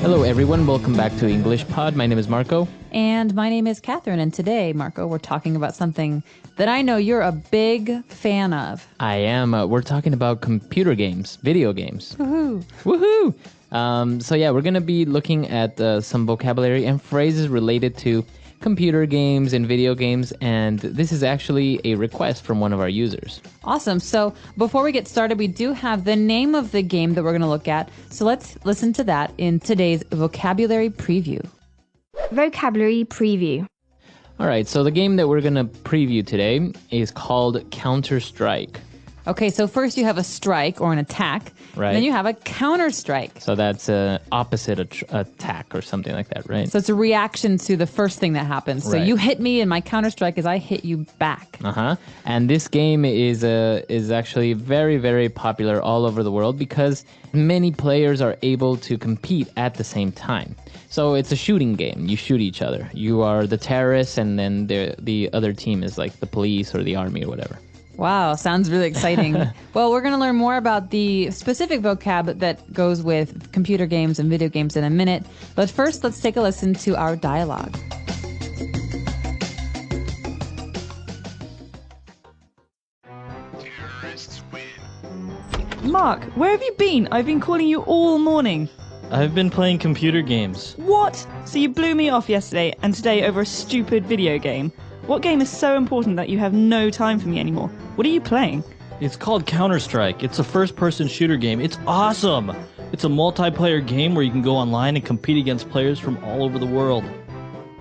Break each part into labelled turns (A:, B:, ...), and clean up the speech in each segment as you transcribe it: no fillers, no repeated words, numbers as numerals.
A: Hello everyone, welcome back to EnglishPod. My name is Marco.
B: And my name is Catherine, and today, Marco, we're talking about something that I know you're a big fan of.
A: I am. We're talking about computer games, video games.
B: Woohoo!
A: Woohoo! So yeah, we're going to be looking at some vocabulary and phrases related to computer games and video games, and this is actually a request from one of our users.
B: Awesome. So before we get started, we do have the name of the game that we're going to look at. So let's listen to that in today's vocabulary preview.
C: Vocabulary preview.
A: All right, so the game that we're going to preview today is called Counter-Strike.
B: Okay, so first you have a strike or an attack,
A: Right.
B: and then you have a counter-strike.
A: So that's opposite attack or something like that, right?
B: So it's a reaction to the first thing that happens. So
A: Right.
B: you hit me, and my counter-strike is I hit you back.
A: And this game is actually very, very popular all over the world because many players are able to compete at the same time. So it's a shooting game. You shoot each other. You are the terrorists, and then the other team is like the police or the army or whatever.
B: Wow, sounds really exciting. Well, we're going to learn more about the specific vocab that goes with computer games and video games in a minute. But first, let's take a listen to our dialogue.
D: Mark, where have you been? I've been calling you all morning.
E: I've been playing computer games.
D: What? So you blew me off yesterday and today over a stupid video game. What game is so important that you have no time for me anymore? What are you playing?
E: It's called Counter-Strike. It's a first-person shooter game. It's awesome! It's a multiplayer game where you can go online and compete against players from all over the world.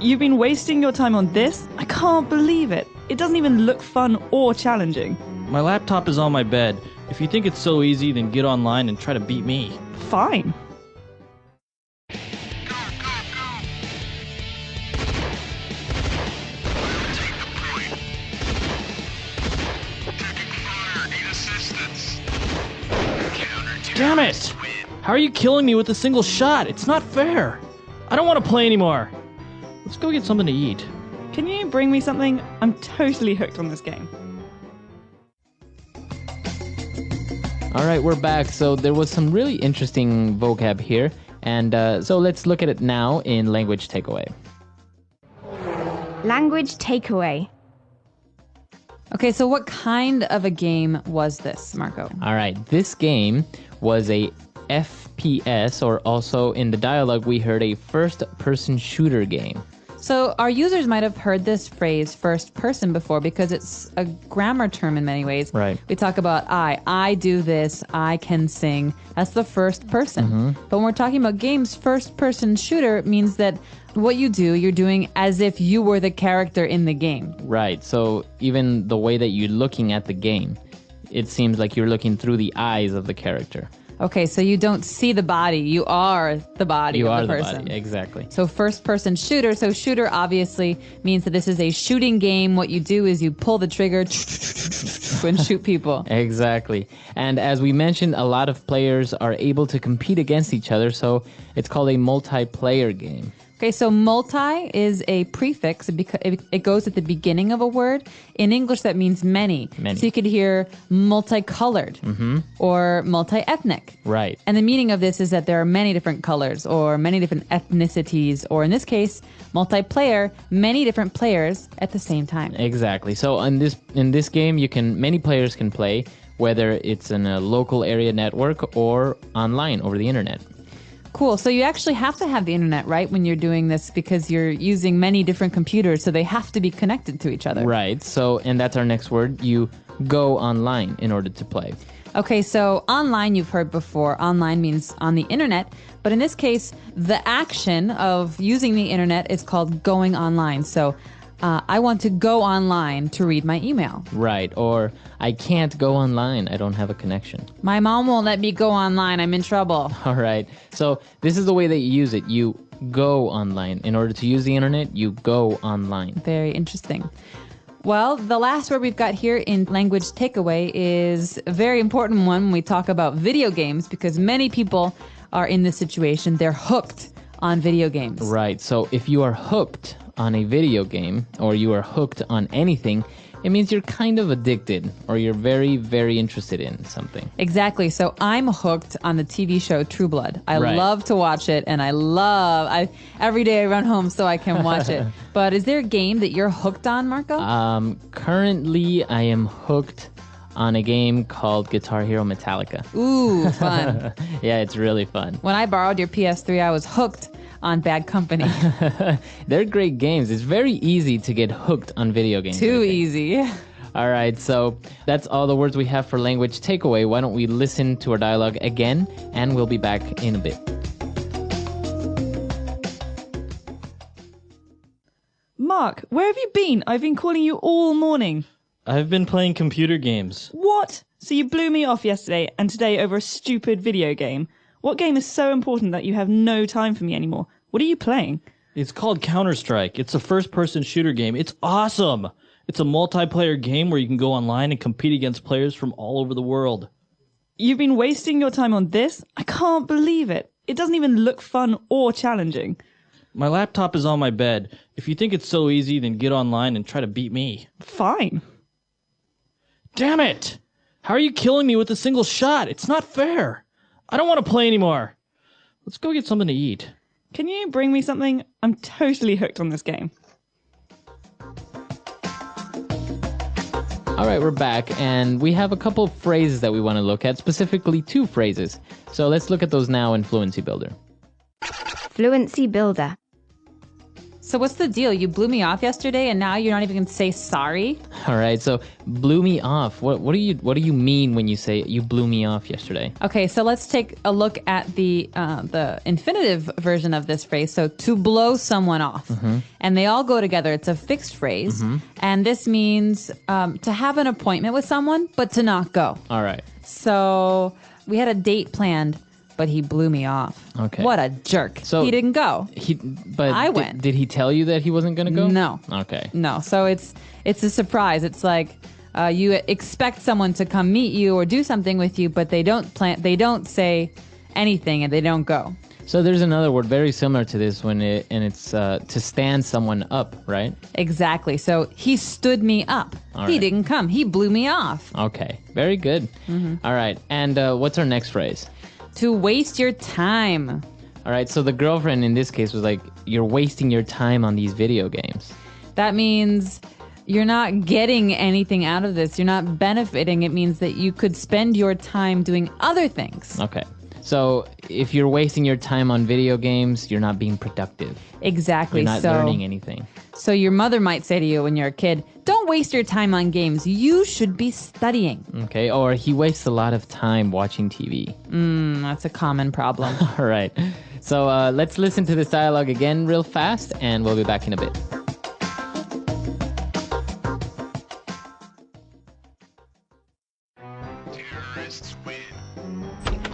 D: You've been wasting your time on this? I can't believe it. It doesn't even look fun or challenging.
E: My laptop is on my bed. If you think it's so easy, then get online and try to beat me.
D: Fine.
E: Damn it! How are you killing me with a single shot? It's not fair! I don't want to play anymore! Let's go get something to eat.
D: Can you bring me something? I'm totally hooked on this game.
A: All right, we're back. So there was some really interesting vocab here. And so let's look at it now in language takeaway.
C: Language takeaway.
B: Okay, so what kind of a game was this, Marco?
A: All right, this game was a FPS, or also in the dialogue we heard a first-person shooter game.
B: So our users might have heard this phrase first person before because it's a grammar term in many ways.
A: Right.
B: We talk about I do this, I can sing. That's the first person. But when we're talking about games, first person shooter means that what you do, you're doing as if you were the character in the game.
A: Right, so even the way that you're looking at the game, it seems like you're looking through the eyes of the character.
B: Okay, so you don't see the body, you are the body
A: You
B: of
A: are
B: the
A: the
B: person.
A: body, exactly.
B: So first person shooter. So shooter obviously means that this is a shooting game. What you do is you pull the trigger and shoot people.
A: Exactly. And as we mentioned, a lot of players are able to compete against each other, so it's called a multiplayer game.
B: Okay, so multi is a prefix. It goes at the beginning of a word. In English, that means many.
A: Many.
B: So you could hear multicolored or multi-ethnic.
A: Right.
B: And the meaning of this is that there are many different colors or many different ethnicities, or in this case, multiplayer, many different players at the same time.
A: Exactly. So in this game, many players can play, whether it's in a local area network or online over the internet.
B: Cool. So you actually have to have the internet, right, when you're doing this because you're using many different computers, so they have to be connected to each other.
A: Right. So, and that's our next word. You go online in order to play.
B: Okay, so online you've heard before. Online means on the internet, but in this case, the action of using the internet is called going online. So I want to go online to read my email.
A: Right. Or I can't go online. I don't have a connection.
B: My mom won't let me go online. I'm in trouble.
A: All right. So this is the way that you use it. You go online. In order to use the internet, you go online.
B: Very interesting. Well, the last word we've got here in language takeaway is a very important one when we talk about video games, because many people are in this situation. They're hooked on video games.
A: Right. So if you are hooked on a video game or you are hooked on anything, it means you're kind of addicted or you're very, very interested in something.
B: Exactly. So I'm hooked on the TV show True Blood. I
A: Right.
B: love to watch it, and every day I run home so I can watch it. But is there a game that you're hooked on, Marco?
A: Currently, I am hooked on a game called Guitar Hero Metallica.
B: Ooh, fun.
A: Yeah, it's really fun.
B: When I borrowed your PS3, I was hooked on Bad Company.
A: They're great games. It's very easy to get hooked on video games.
B: Too
A: I think.
B: easy.
A: All right, so that's all the words we have for language takeaway. Why don't we listen to our dialogue again, and we'll be back in a bit.
D: Mark, where have you been? I've been calling you all morning.
E: I've been playing computer games.
D: What? So you blew me off yesterday and today over a stupid video game. What game is so important that you have no time for me anymore? What are you playing?
E: It's called Counter-Strike. It's a first-person shooter game. It's awesome. It's a multiplayer game where you can go online and compete against players from all over the world.
D: You've been wasting your time on this? I can't believe it. It doesn't even look fun or challenging.
E: My laptop is on my bed. If you think it's so easy, then get online and try to beat me.
D: Fine.
E: Damn it! How are you killing me with a single shot? It's not fair. I don't want to play anymore. Let's go get something to eat.
D: Can you bring me something? I'm totally hooked on this game.
A: All right, we're back, and we have a couple of phrases that we want to look at, specifically 2 phrases. So let's look at those now in Fluency Builder.
C: Fluency builder.
B: So what's the deal? You blew me off yesterday, and now you're not even going to say sorry?
A: All right, so blew me off. What do you mean when you say you blew me off yesterday?
B: Okay, so let's take a look at the infinitive version of this phrase. So to blow someone off. And they all go together. It's a fixed phrase. And this means to have an appointment with someone, but to not go.
A: All right.
B: So we had a date planned, but he blew me off.
A: Okay.
B: What a jerk.
A: So
B: he didn't go.
A: But
B: I went.
A: Did he tell you that he wasn't going to go?
B: No.
A: Okay.
B: No. So it's a surprise. It's like you expect someone to come meet you or do something with you, but they don't say anything and they don't go.
A: So there's another word very similar to this it's to stand someone up, right?
B: Exactly. So he stood me up.
A: All
B: He
A: right.
B: didn't come. He blew me off.
A: Okay. Very good. All right. And what's our next phrase?
B: To waste your time.
A: All right. So the girlfriend in this case was like, you're wasting your time on these video games.
B: That means you're not getting anything out of this. You're not benefiting. It means that you could spend your time doing other things.
A: Okay. So if you're wasting your time on video games, you're not being productive.
B: Exactly.
A: You're not learning anything.
B: So your mother might say to you when you're a kid, don't waste your time on games. You should be studying.
A: Okay. Or he wastes a lot of time watching TV.
B: That's a common problem.
A: All right. So let's listen to this dialogue again real fast, and we'll be back in a bit.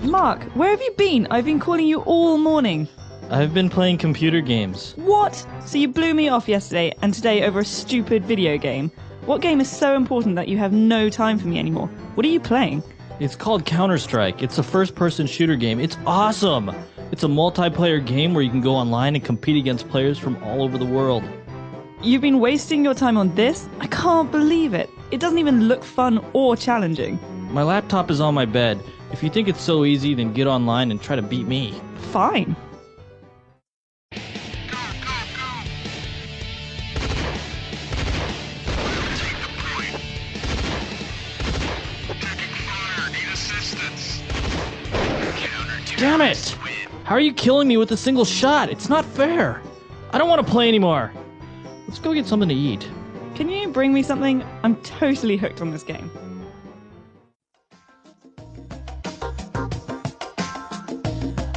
D: Mark, where have you been? I've been calling you all morning.
E: I've been playing computer games.
D: What? So you blew me off yesterday and today over a stupid video game. What game is so important that you have no time for me anymore? What are you playing?
E: It's called Counter-Strike. It's a first-person shooter game. It's awesome. It's a multiplayer game where you can go online and compete against players from all over the world.
D: You've been wasting your time on this? I can't believe it. It doesn't even look fun or challenging.
E: My laptop is on my bed. If you think it's so easy, then get online and try to beat me.
D: Fine.
E: Damn it! How are you killing me with a single shot? It's not fair. I don't want to play anymore. Let's go get something to eat.
D: Can you bring me something? I'm totally hooked on this game.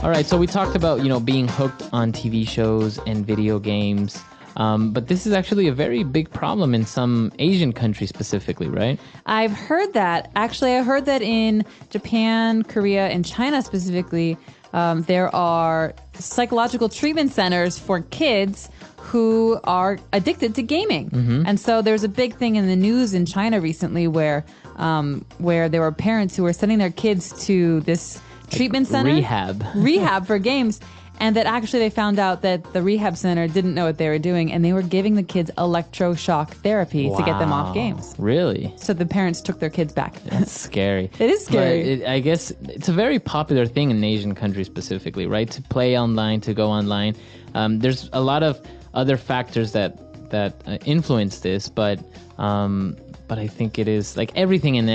A: All right, so we talked about, being hooked on TV shows and video games, but this is actually a very big problem in some Asian countries specifically, right?
B: I've heard that. Actually, I heard that in Japan, Korea, and China specifically, there are psychological treatment centers for kids who are addicted to gaming. And so there's a big thing in the news in China recently where there were parents who were sending their kids to this treatment center. Rehab for games. And that actually they found out that the rehab center didn't know what they were doing, and they were giving the kids electroshock therapy to get them off games.
A: Really?
B: So the parents took their kids back.
A: That's scary.
B: It is scary.
A: But I guess it's a very popular thing in Asian countries specifically, right? To play online, to go online. There's a lot of other factors that influence this, but I think it is like everything in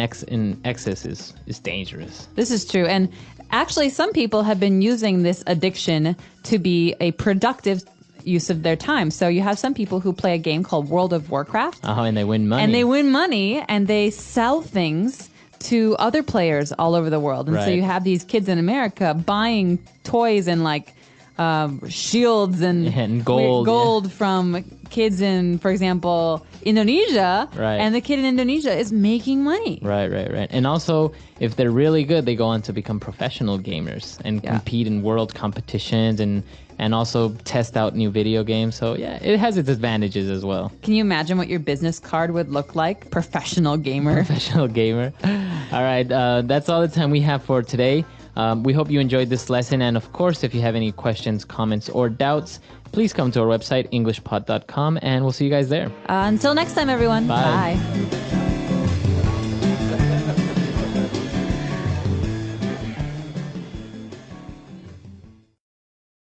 A: excess is dangerous.
B: This is true. And actually, some people have been using this addiction to be a productive use of their time. So you have some people who play a game called World of Warcraft.
A: And they win money.
B: And they sell things to other players all over the world. And so you have these kids in America buying toys and like shields and gold from kids in, for example, Indonesia.
A: Right.
B: And the kid in Indonesia is making money.
A: Right. And also, if they're really good, they go on to become professional gamers and compete in world competitions and also test out new video games. So yeah, it has its advantages as well.
B: Can you imagine what your business card would look like? Professional gamer.
A: Professional gamer. All right, that's all the time we have for today. We hope you enjoyed this lesson. And of course, if you have any questions, comments, or doubts, please come to our website, EnglishPod.com, and we'll see you guys there.
B: Until next time, everyone.
A: Bye.
B: Bye.